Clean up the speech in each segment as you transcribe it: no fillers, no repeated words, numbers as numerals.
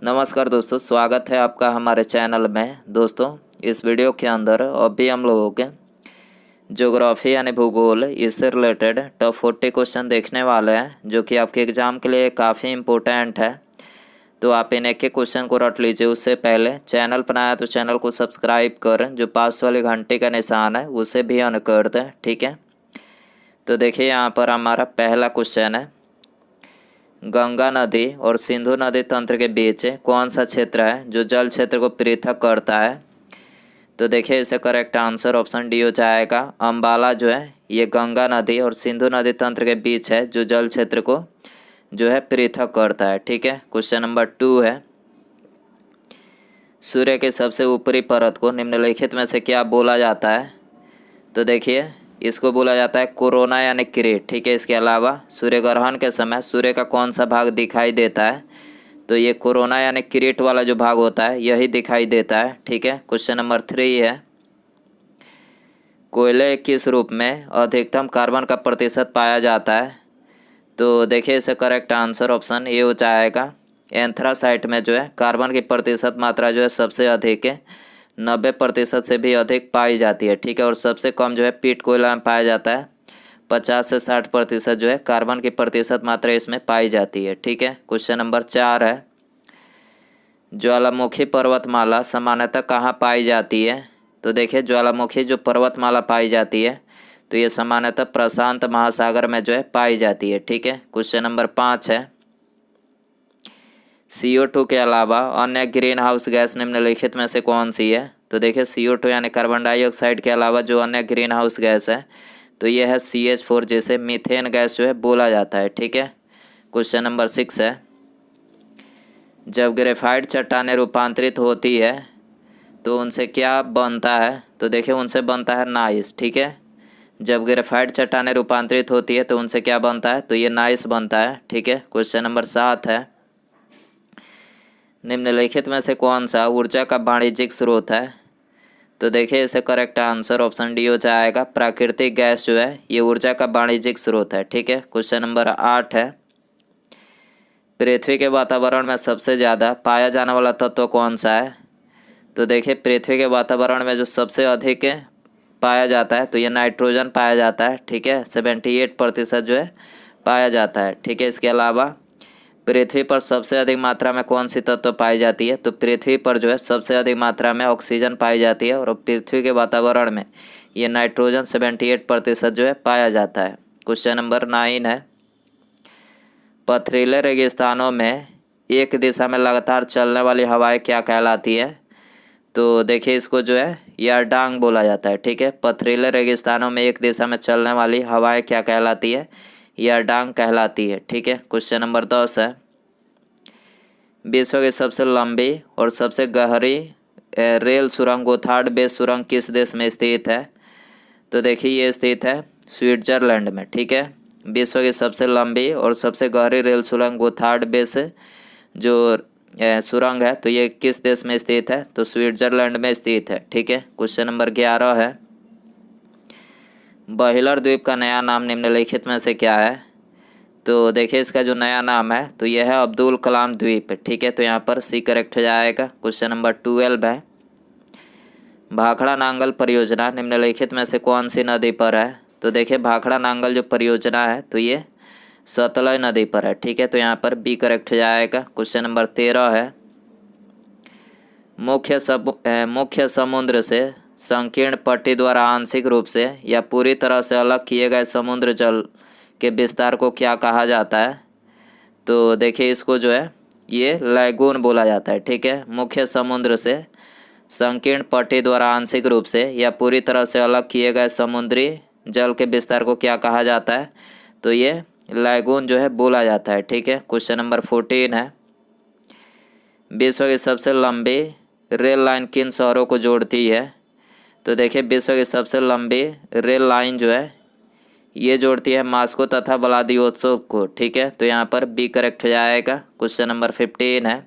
नमस्कार दोस्तों, स्वागत है आपका हमारे चैनल में। दोस्तों, इस वीडियो के अंदर अभी हम लोगों के ज्योग्राफी यानी भूगोल इससे रिलेटेड टॉप 40 क्वेश्चन देखने वाले हैं, जो कि आपके एग्ज़ाम के लिए काफ़ी इम्पोर्टेंट है। तो आप इन एक एक क्वेश्चन को रट लीजिए। उससे पहले चैनल पर आया तो चैनल को सब्सक्राइब करें, जो पास वाले घंटे का निशान है उसे भी ऑन कर दें, ठीक है। तो देखिए, यहाँ पर हमारा पहला क्वेश्चन है, गंगा नदी और सिंधु नदी तंत्र के बीच कौन सा क्षेत्र है जो जल क्षेत्र को पृथक करता है। तो देखिए, इसे करेक्ट आंसर ऑप्शन डी हो जाएगा। अम्बाला जो है ये गंगा नदी और सिंधु नदी तंत्र के बीच है, जो जल क्षेत्र को जो है पृथक करता है, ठीक है। क्वेश्चन नंबर 2 है, सूर्य के सबसे ऊपरी परत को निम्नलिखित में से क्या बोला जाता है। तो देखिए, इसको बोला जाता है कोरोना यानी किरीट, ठीक है। इसके अलावा सूर्य ग्रहण के समय सूर्य का कौन सा भाग दिखाई देता है। तो ये कोरोना यानी किरीट वाला जो भाग होता है यही दिखाई देता है, ठीक है। क्वेश्चन नंबर 3 है, कोयले किस रूप में अधिकतम कार्बन का प्रतिशत पाया जाता है। तो देखिए, इसे करेक्ट आंसर ऑप्शन ए हो जाएगा। एंथ्रासाइट में जो है कार्बन की प्रतिशत मात्रा जो है सबसे अधिक है, 90% से भी अधिक पाई जाती है, ठीक है। और सबसे कम जो है पीट कोयला में पाया जाता है, 50 से 60% जो है कार्बन की प्रतिशत मात्रा इसमें पाई जाती है, ठीक है। क्वेश्चन नंबर 4 है, ज्वालामुखी पर्वतमाला सामान्यतः कहाँ पाई जाती है। तो देखिए, ज्वालामुखी जो पर्वतमाला पाई जाती है तो ये सामान्यतः प्रशांत महासागर में जो है पाई जाती है, ठीक है। क्वेश्चन नंबर 5 है, CO2 के अलावा अन्य ग्रीन हाउस गैस निम्नलिखित में से कौन सी है। तो देखिए, CO2 यानी कार्बन डाइऑक्साइड के अलावा जो अन्य ग्रीन हाउस गैस है तो ये है CH4, जैसे मीथेन गैस जो है बोला जाता है, ठीक है। क्वेश्चन नंबर 6 है, जब ग्रेफाइट चट्टानें रूपांतरित होती है तो उनसे क्या बनता है। तो देखिए, उनसे बनता है नाइस, ठीक है। जब ग्रेफाइट चट्टानें रूपांतरित होती है तो उनसे क्या बनता है, तो ये नाइस बनता है, ठीक है। क्वेश्चन नंबर 7 है, निम्नलिखित में से कौन सा ऊर्जा का वाणिज्यिक स्रोत है। तो देखिए, इसे करेक्ट आंसर ऑप्शन डी हो जाएगा। प्राकृतिक गैस जो है ये ऊर्जा का वाणिज्यिक स्रोत है, ठीक है। क्वेश्चन नंबर 8 है, पृथ्वी के वातावरण में सबसे ज़्यादा पाया जाने वाला तत्व कौन सा है। तो देखिए, पृथ्वी के वातावरण में जो सबसे अधिक पाया जाता है तो ये नाइट्रोजन पाया जाता है, ठीक है। 78% जो है पाया जाता है, ठीक है। इसके अलावा पृथ्वी पर सबसे अधिक मात्रा में कौन सी तत्व पाई जाती है। तो पृथ्वी पर जो है सबसे अधिक मात्रा में ऑक्सीजन पाई जाती है, और पृथ्वी के वातावरण में ये नाइट्रोजन 78% जो है पाया जाता है। क्वेश्चन नंबर 9 है, पथरीले रेगिस्तानों में एक दिशा में लगातार चलने वाली हवाएं क्या कहलाती है। तो देखिए, इसको जो है यारडांग बोला जाता है, ठीक है। पथरीले रेगिस्तानों में एक दिशा में चलने वाली हवाएं क्या कहलाती है, यारडांग कहलाती है, ठीक है। क्वेश्चन नंबर 10 है, विश्व की सबसे लंबी और सबसे गहरी रेल सुरंग गोथार्ड बेस सुरंग किस देश में स्थित है। तो देखिए, ये स्थित है स्विट्जरलैंड में, ठीक है। विश्व की सबसे लंबी और सबसे गहरी रेल सुरंग गोथार्ड बेस जो सुरंग है तो ये किस देश में स्थित है, तो स्विट्जरलैंड में स्थित है, ठीक है। क्वेश्चन नंबर 11 है, बहिलर द्वीप का नया नाम निम्नलिखित में से क्या है। तो देखिए, इसका जो नया नाम है तो यह है अब्दुल कलाम द्वीप, ठीक है। तो यहाँ पर सी करेक्ट हो जाएगा। क्वेश्चन नंबर 12 है, भाखड़ा नांगल परियोजना निम्नलिखित में से कौन सी नदी पर है। तो देखिए, भाखड़ा नांगल जो परियोजना है तो ये सतलज नदी पर है, ठीक है। तो यहाँ पर बी करेक्ट हो जाएगा। क्वेश्चन नंबर 13 है, मुख्य समुद्र से संकीर्ण पट्टी द्वारा आंशिक रूप से या पूरी तरह से अलग किए गए समुद्र जल के विस्तार को क्या कहा जाता है। तो देखिए, इसको जो है ये लैगून बोला जाता है, ठीक है। मुख्य समुद्र से संकीर्ण पट्टी द्वारा आंशिक रूप से या पूरी तरह से अलग किए गए समुद्री जल के विस्तार को क्या कहा जाता है। तो ये लैगून जो है बोला जाता है, ठीक है। क्वेश्चन नंबर 14 है, विश्व की सबसे लंबी रेल लाइन किन शहरों को जोड़ती है। तो देखिए, विश्व की सबसे लंबी रेल लाइन जो है ये जोड़ती है मास्को तथा व्लादिवोस्तोक को, ठीक है। तो यहाँ पर बी करेक्ट हो जाएगा। क्वेश्चन नंबर 15 है,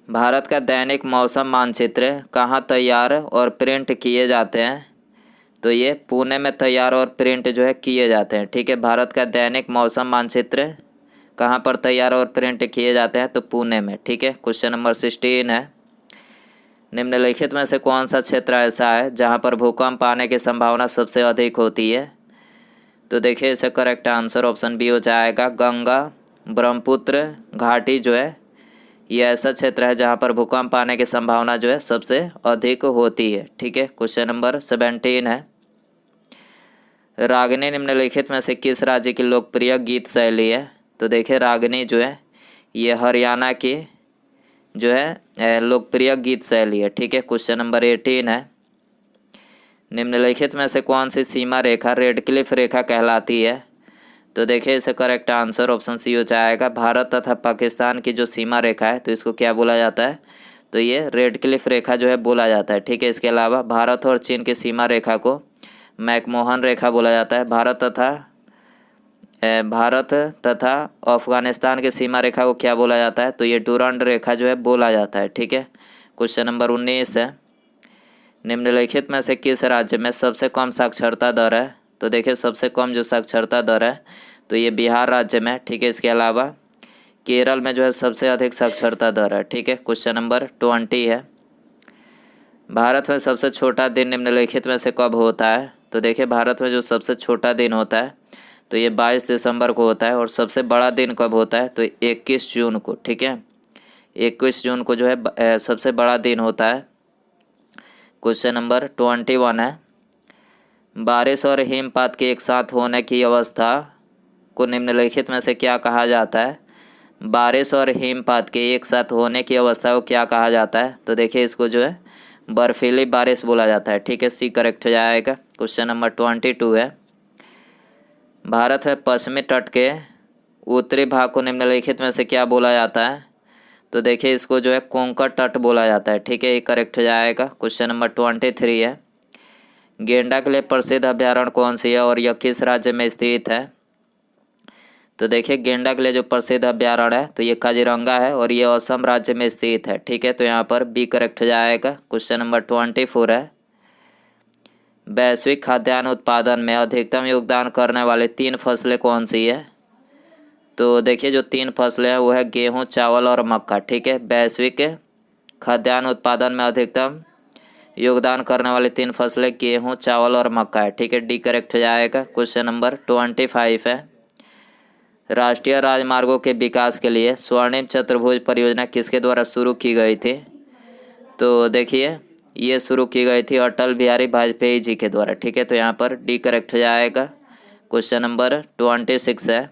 भारत का दैनिक मौसम मानचित्र कहाँ तैयार और प्रिंट किए जाते हैं। तो ये पुणे में तैयार और प्रिंट जो है किए जाते हैं, ठीक है। भारत का दैनिक मौसम मानचित्र कहाँ पर तैयार और प्रिंट किए जाते हैं? तो पुणे में। ठीक है, क्वेश्चन नंबर 16 है, निम्नलिखित में से कौन सा क्षेत्र ऐसा है जहाँ पर भूकंप आने की संभावना सबसे अधिक होती है? तो देखिए इसका करेक्ट आंसर ऑप्शन बी हो जाएगा, गंगा ब्रह्मपुत्र घाटी जो है ये ऐसा क्षेत्र है जहाँ पर भूकंप आने की संभावना जो है सबसे अधिक होती है। ठीक है, क्वेश्चन नंबर 17 है, रागिनी निम्नलिखित में से किस राज्य की लोकप्रिय गीत शैली है? तो देखिए रागिनी जो है ये हरियाणा की जो है लोकप्रिय गीत शैली है। ठीक है, क्वेश्चन नंबर 18 है, निम्नलिखित में से कौन सी सीमा रेखा रेडक्लिफ रेखा कहलाती है? तो देखिए इसे करेक्ट आंसर ऑप्शन सी हो जाएगा, भारत तथा पाकिस्तान की जो सीमा रेखा है तो इसको क्या बोला जाता है? तो ये रेडक्लिफ रेखा जो है बोला जाता है। ठीक है, इसके अलावा भारत और चीन की सीमा रेखा को मैकमोहन रेखा बोला जाता है। भारत तथा अफगानिस्तान की सीमा रेखा को क्या बोला जाता है? तो ये डुरांड रेखा जो है बोला जाता है। ठीक है, क्वेश्चन नंबर 19 है, निम्नलिखित में से किस राज्य में सबसे कम साक्षरता दर है? तो देखिए सबसे कम जो साक्षरता दर है तो ये बिहार राज्य में। ठीक है, इसके अलावा केरल में जो है सबसे अधिक साक्षरता दर है। ठीक है, क्वेश्चन नंबर 20 है, भारत में सबसे छोटा दिन निम्नलिखित में से कब होता है? तो देखिए भारत में जो सबसे छोटा दिन होता है तो ये 22 दिसंबर को होता है, और सबसे बड़ा दिन कब होता है? तो 21 जून को। ठीक है, 21 जून को जो है सबसे बड़ा दिन होता है। क्वेश्चन नंबर 21 है, बारिश और हिमपात के एक साथ होने की अवस्था को निम्नलिखित में से क्या कहा जाता है? बारिश और हिमपात के एक साथ होने की अवस्था को क्या कहा जाता है? तो देखिए इसको जो है बर्फीली बारिश बोला जाता है। ठीक है, सी करेक्ट हो जाएगा। क्वेश्चन नंबर 22 है, भारत में पश्चिमी तट के उत्तरी भाग को निम्नलिखित में से क्या बोला जाता है? तो देखिए इसको जो है कोंकण तट बोला जाता है। ठीक है, ये करेक्ट हो जाएगा। क्वेश्चन नंबर 23 है, गेंडा के लिए प्रसिद्ध अभ्यारण्य कौन सी है और यह किस राज्य में स्थित है? तो देखिए गेंडा के लिए जो प्रसिद्ध अभ्यारण्य है तो ये काजीरंगा है, और ये असम राज्य में स्थित है। ठीक है, तो यहाँ पर बी करेक्ट हो जाएगा। क्वेश्चन नंबर 24 है, वैश्विक खाद्यान्न उत्पादन में अधिकतम योगदान करने वाली 3 फसलें कौन सी है? तो देखिए जो 3 फसलें हैं वो है गेहूँ, चावल और मक्का। ठीक है, वैश्विक खाद्यान्न उत्पादन में अधिकतम योगदान करने वाली 3 फसलें गेहूँ, चावल और मक्का है। ठीक है, डी करेक्ट हो जाएगा। क्वेश्चन नंबर 25 है, राष्ट्रीय राजमार्गों के विकास के लिए स्वर्णिम चतुर्भुज परियोजना किसके द्वारा शुरू की गई थी? तो देखिए ये शुरू की गई थी अटल बिहारी वाजपेयी जी के द्वारा। ठीक है, तो यहाँ पर डी करेक्ट हो जाएगा। क्वेश्चन नंबर 26 है,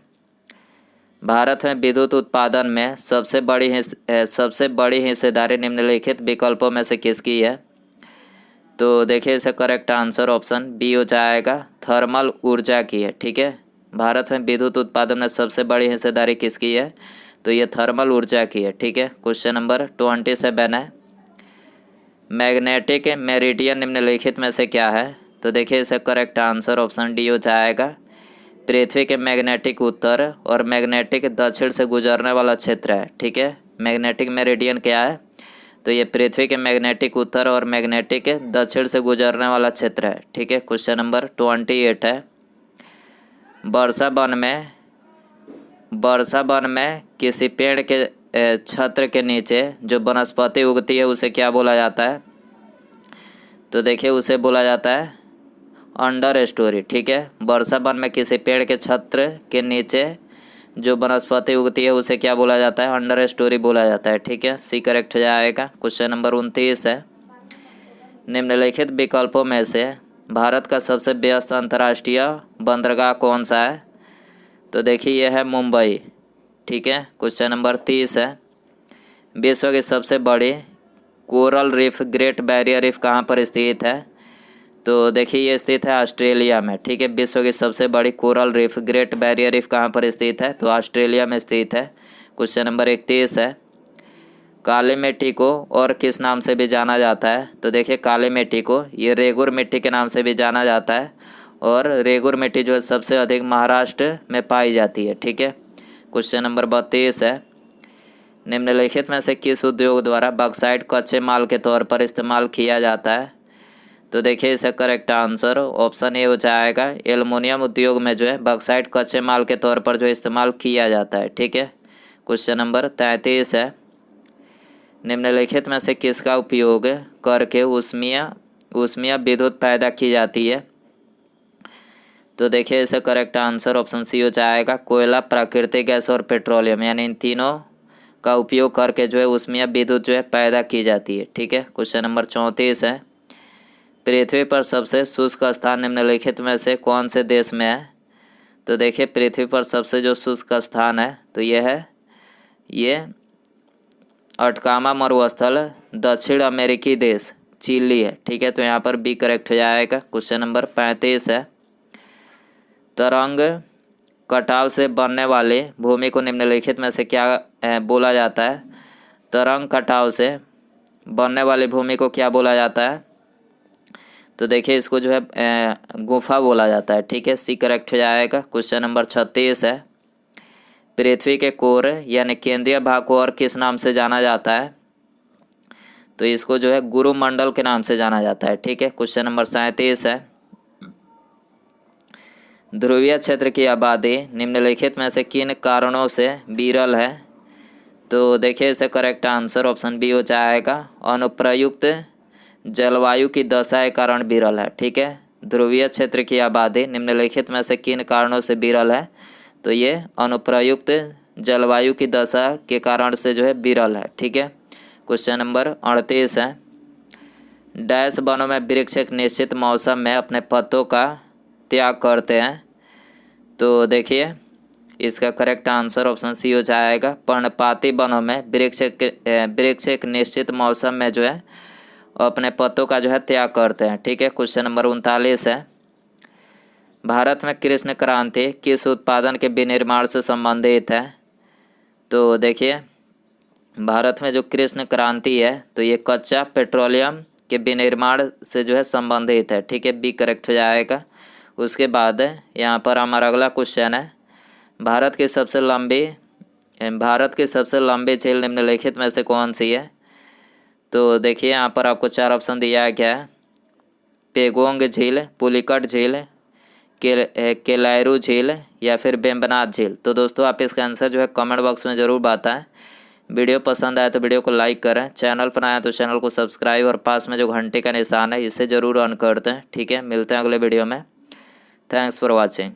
भारत में विद्युत उत्पादन में सबसे बड़ी हिस्सेदारी निम्नलिखित विकल्पों में से किसकी है? तो देखिए इसका करेक्ट आंसर ऑप्शन बी हो जाएगा, थर्मल ऊर्जा की है। ठीक है, भारत में विद्युत उत्पादन में सबसे बड़ी हिस्सेदारी किसकी है? तो ये थर्मल ऊर्जा की है। ठीक है, क्वेश्चन नंबर 27 है, मैग्नेटिक मेरिडियन निम्नलिखित में से क्या है? तो देखिए इसका करेक्ट आंसर ऑप्शन डी हो जाएगा, पृथ्वी के मैग्नेटिक उत्तर और मैग्नेटिक दक्षिण से गुजरने वाला क्षेत्र है। ठीक है, मैग्नेटिक मेरिडियन क्या है? तो ये पृथ्वी के मैग्नेटिक उत्तर और मैग्नेटिक दक्षिण से गुजरने वाला क्षेत्र है। ठीक है, क्वेश्चन नंबर 28 है, वर्षा वन में किसी पेड़ के छत्र के नीचे जो वनस्पति उगती है उसे क्या बोला जाता है? तो देखिए उसे बोला जाता है अंडर स्टोरी। ठीक है, वर्षा वन में किसी पेड़ के छत्र के नीचे जो वनस्पति उगती है उसे क्या बोला जाता है? अंडर स्टोरी बोला जाता है। ठीक है, सी करेक्ट हो जाएगा। क्वेश्चन नंबर 29 है, निम्नलिखित विकल्पों में से भारत का सबसे व्यस्त अंतर्राष्ट्रीय बंदरगाह कौन सा है? तो देखिए यह है मुंबई। ठीक है, क्वेश्चन नंबर 30 है, विश्व की सबसे बड़ी coral reef great barrier reef कहाँ पर स्थित है? तो देखिए ये स्थित है ऑस्ट्रेलिया में। ठीक है, विश्व की सबसे बड़ी coral reef great barrier reef कहाँ पर स्थित है? तो ऑस्ट्रेलिया में स्थित है। क्वेश्चन नंबर 31 है, काली मिट्टी को और किस नाम से भी जाना जाता है? तो देखिए काली मिट्टी को ये रेगुर मिट्टी के नाम से भी जाना जाता है, और रेगुर मिट्टी जो है सबसे अधिक महाराष्ट्र में पाई जाती है। ठीक है, क्वेश्चन नंबर 32 है, निम्नलिखित में से किस उद्योग द्वारा बॉक्साइट कच्चे माल के तौर पर इस्तेमाल किया जाता है? तो देखिए इसका करेक्ट आंसर ऑप्शन ए हो जाएगा। एल्युमिनियम उद्योग में जो है बॉक्साइट कच्चे माल के तौर पर जो इस्तेमाल किया जाता है। ठीक है, क्वेश्चन नंबर 33 है, निम्नलिखित में से किसका उपयोग करके ऊष्मीय विद्युत पैदा की जाती है। तो देखिए इसका करेक्ट आंसर ऑप्शन सी हो जाएगा। कोयला, प्राकृतिक गैस और पेट्रोलियम, यानी इन तीनों का उपयोग करके जो है ऊष्मीय विद्युत जो है पैदा की जाती है। ठीक है, क्वेश्चन नंबर 34 है, पृथ्वी पर सबसे शुष्क स्थान निम्नलिखित में से कौन से देश में है। तो देखिए पृथ्वी पर सबसे जो शुष्क स्थान है तो ये अटकामा मरुस्थल दक्षिण अमेरिकी देश चिली है। ठीक है, तो यहाँ पर बी करेक्ट हो जाएगा। क्वेश्चन नंबर 35 है, तरंग कटाव से बनने वाली भूमि को निम्नलिखित में से क्या बोला जाता है। तरंग कटाव से बनने वाली भूमि को क्या बोला जाता है। तो देखिए इसको जो है गुफा बोला जाता है। ठीक है, सी करेक्ट हो जाएगा। क्वेश्चन नंबर 36 है, पृथ्वी के कोर यानी केंद्रीय भाग को और किस नाम से जाना जाता है। तो इसको जो है गुरुमंडल के नाम से जाना जाता है। ठीक है, क्वेश्चन नंबर 37 है, ध्रुवीय क्षेत्र की आबादी निम्नलिखित में से किन कारणों से विरल है। तो देखिए इसका करेक्ट आंसर ऑप्शन बी हो जाएगा। अनुप्रयुक्त जलवायु की दशा के कारण विरल है। ठीक है, ध्रुवीय क्षेत्र की आबादी निम्नलिखित में से किन कारणों से विरल है। तो ये अनुप्रयुक्त जलवायु की दशा के कारण से जो है विरल है। ठीक है, क्वेश्चन नंबर 38 है, डैश वनों में वृक्ष एक निश्चित मौसम में अपने पत्तों का त्याग करते हैं। तो देखिए इसका करेक्ट आंसर ऑप्शन सी हो जाएगा। पर्णपाती वनों में वृक्ष एक निश्चित मौसम में जो है अपने पत्तों का जो है त्याग करते हैं। ठीक है, क्वेश्चन नंबर 39 है, भारत में कृष्ण क्रांति किस उत्पादन के विनिर्माण से संबंधित है। तो देखिए भारत में जो कृष्ण क्रांति है तो ये कच्चा पेट्रोलियम के विनिर्माण से जो है संबंधित है। ठीक है, बी करेक्ट हो जाएगा। उसके बाद यहाँ पर हमारा अगला क्वेश्चन है, भारत की सबसे लंबी झील निम्नलिखित में से कौन सी है। तो देखिए यहाँ पर आपको 4 ऑप्शन दिया गया है, पेगोंग झील, पुलिकट झील, केलायरू झील या फिर वेम्बनाथ झील। तो दोस्तों आप इसका आंसर जो है कमेंट बॉक्स में ज़रूर बताएं। वीडियो पसंद आए तो वीडियो को लाइक करें, चैनल पर आए तो चैनल को सब्सक्राइब और पास में जो घंटे का निशान है इसे ज़रूर ऑन कर दें। ठीक है, मिलते हैं अगले वीडियो में। Thanks for watching.